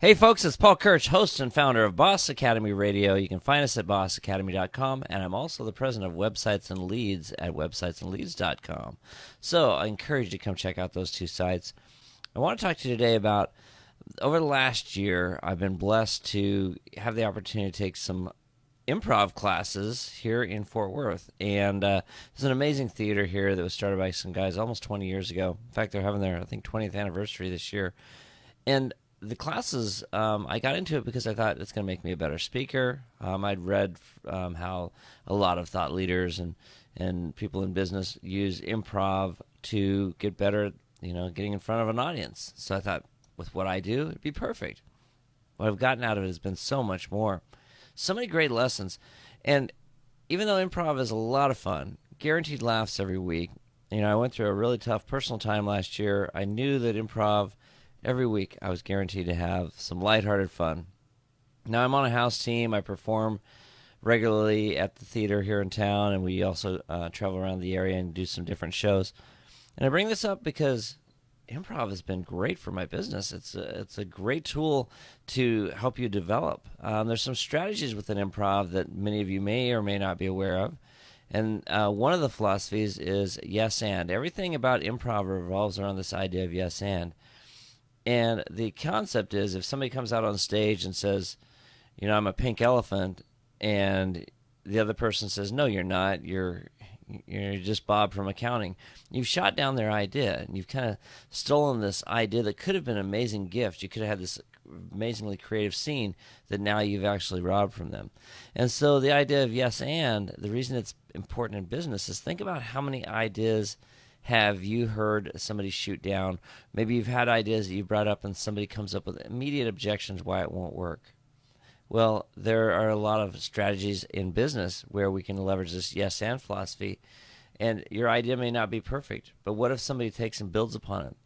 Hey folks, it's Paul Kirch, host and founder of Boss Academy Radio. You can find us at bossacademy.com, and I'm also the president of Websites and Leads at websitesandleads.com. So I encourage you to come check out those two sites. I want to talk to you today about, over the last year, I've been blessed to have the opportunity to take some improv classes here in Fort Worth. And there's an amazing theater here that was started by some guys almost 20 years ago. In fact, they're having their, 20th anniversary this year. And the classes, I got into it because I thought it's going to make me a better speaker. I'd read how a lot of thought leaders and people in business use improv to get better at, getting in front of an audience. So I thought, with what I do, it'd be perfect. What I've gotten out of it has been so much more. So many great lessons. And even though improv is a lot of fun, guaranteed laughs every week, I went through a really tough personal time last year. I knew that improv, every week I was guaranteed to have some lighthearted fun. Now I'm on a house team. I perform regularly at the theater here in town, and we also travel around the area and do some different shows. And I bring this up because improv has been great for my business. It's a great tool to help you develop. There's some strategies within improv that many of you may or may not be aware of. And one of the philosophies is yes and. Everything about improv revolves around this idea of yes and. And the concept is, if somebody comes out on stage and says, I'm a pink elephant, and the other person says, no, you're not, you're just Bob from accounting, you've shot down their idea, and you've kind of stolen this idea that could have been an amazing gift. You could have had this amazingly creative scene that now you've actually robbed from them. And so the idea of yes and, the reason it's important in business is, think about how many ideas have you heard somebody shoot down. Maybe you've had ideas that you brought up and somebody comes up with immediate objections why it won't work. Well, there are a lot of strategies in business where we can leverage this yes and philosophy, and your idea may not be perfect, but what if somebody takes and builds upon it?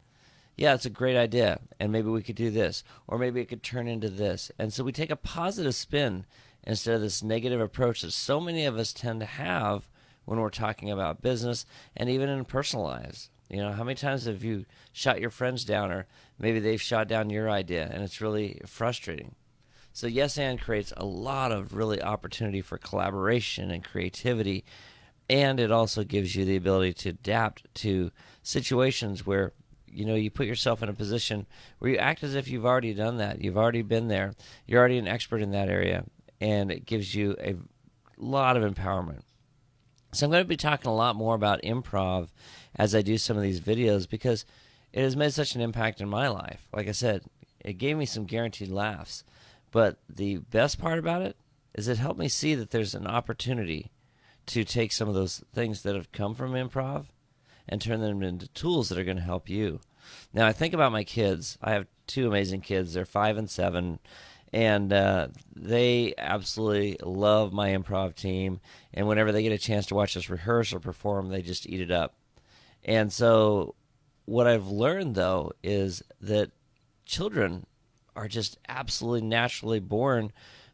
Yeah, it's a great idea, and maybe we could do this, or maybe it could turn into this. And so we take a positive spin instead of this negative approach that so many of us tend to have when we're talking about business and even in personal lives. How many times have you shot your friends down, or maybe they've shot down your idea, and it's really frustrating? So yes and creates a lot of really opportunity for collaboration and creativity, and it also gives you the ability to adapt to situations where you put yourself in a position where you act as if you've already done that. You've already been there. You're already an expert in that area, and it gives you a lot of empowerment. So I'm going to be talking a lot more about improv as I do some of these videos, because it has made such an impact in my life. Like I said, it gave me some guaranteed laughs. But the best part about it is it helped me see that there's an opportunity to take some of those things that have come from improv and turn them into tools that are going to help you. Now, I think about my kids. I have two amazing kids. They're 5 and 7. And they absolutely love my improv team. And whenever they get a chance to watch us rehearse or perform, they just eat it up. And so what I've learned, though, is that children are just absolutely naturally born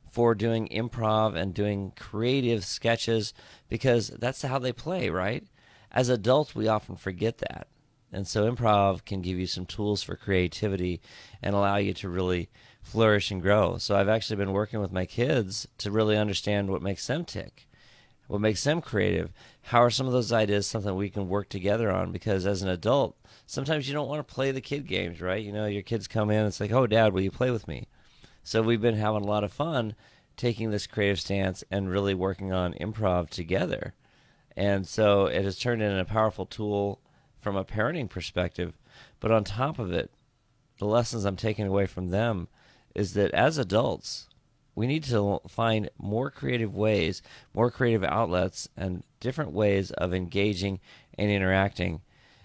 for doing improv and doing creative sketches, because that's how they play, right? As adults, we often forget that. And so improv can give you some tools for creativity and allow you to really flourish and grow. So I've actually been working with my kids to really understand what makes them tick, what makes them creative. How are some of those ideas something we can work together on? Because as an adult, sometimes you don't want to play the kid games, right? Your kids come in and it's like, oh, Dad, will you play with me? So we've been having a lot of fun taking this creative stance and really working on improv together. And so it has turned into a powerful tool from a parenting perspective. But on top of it, the lessons I'm taking away from them is that as adults, we need to find more creative ways, more creative outlets, and different ways of engaging and interacting.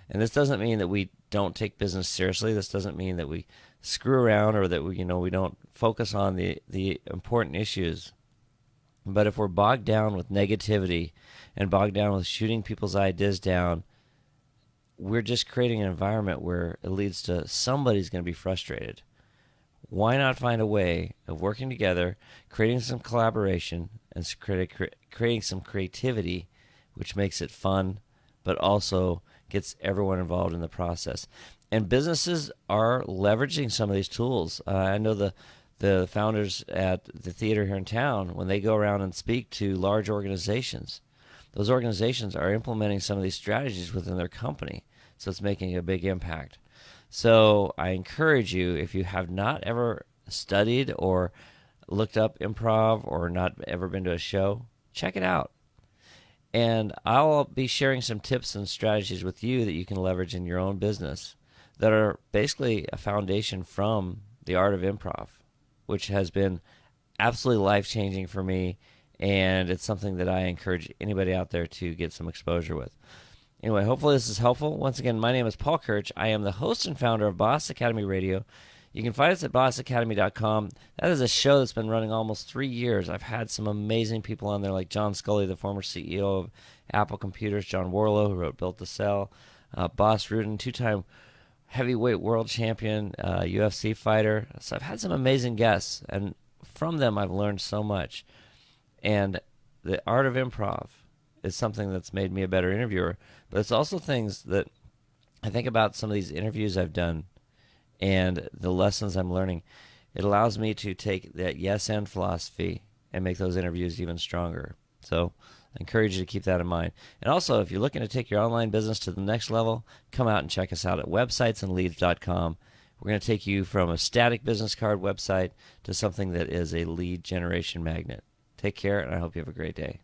And this doesn't mean that we don't take business seriously. This doesn't mean that we screw around or that we don't focus on the important issues. But if we're bogged down with negativity and bogged down with shooting people's ideas down, we're just creating an environment where it leads to somebody's going to be frustrated. Why not find a way of working together, creating some collaboration, and creating some creativity, which makes it fun, but also gets everyone involved in the process. And businesses are leveraging some of these tools. I know the founders at the theater here in town, when they go around and speak to large organizations, those organizations are implementing some of these strategies within their company. So it's making a big impact. So I encourage you, if you have not ever studied or looked up improv or not ever been to a show, check it out. And I'll be sharing some tips and strategies with you that you can leverage in your own business that are basically a foundation from the art of improv, which has been absolutely life-changing for me, and it's something that I encourage anybody out there to get some exposure with. Anyway, hopefully this is helpful. Once again, my name is Paul Kirch. I am the host and founder of Boss Academy Radio. You can find us at bossacademy.com. That is a show that's been running almost 3 years. I've had some amazing people on there like John Scully, the former CEO of Apple Computers, John Warlow, who wrote Built to Sell, Boss Rudin, two-time heavyweight world champion, UFC fighter. So I've had some amazing guests, and from them I've learned so much. And the art of improv is something that's made me a better interviewer, but it's also things that I think about some of these interviews I've done and the lessons I'm learning. It allows me to take that yes and philosophy and make those interviews even stronger. So I encourage you to keep that in mind. And also, if you're looking to take your online business to the next level, come out and check us out at websitesandleads.com. We're going to take you from a static business card website to something that is a lead generation magnet. Take care, and I hope you have a great day.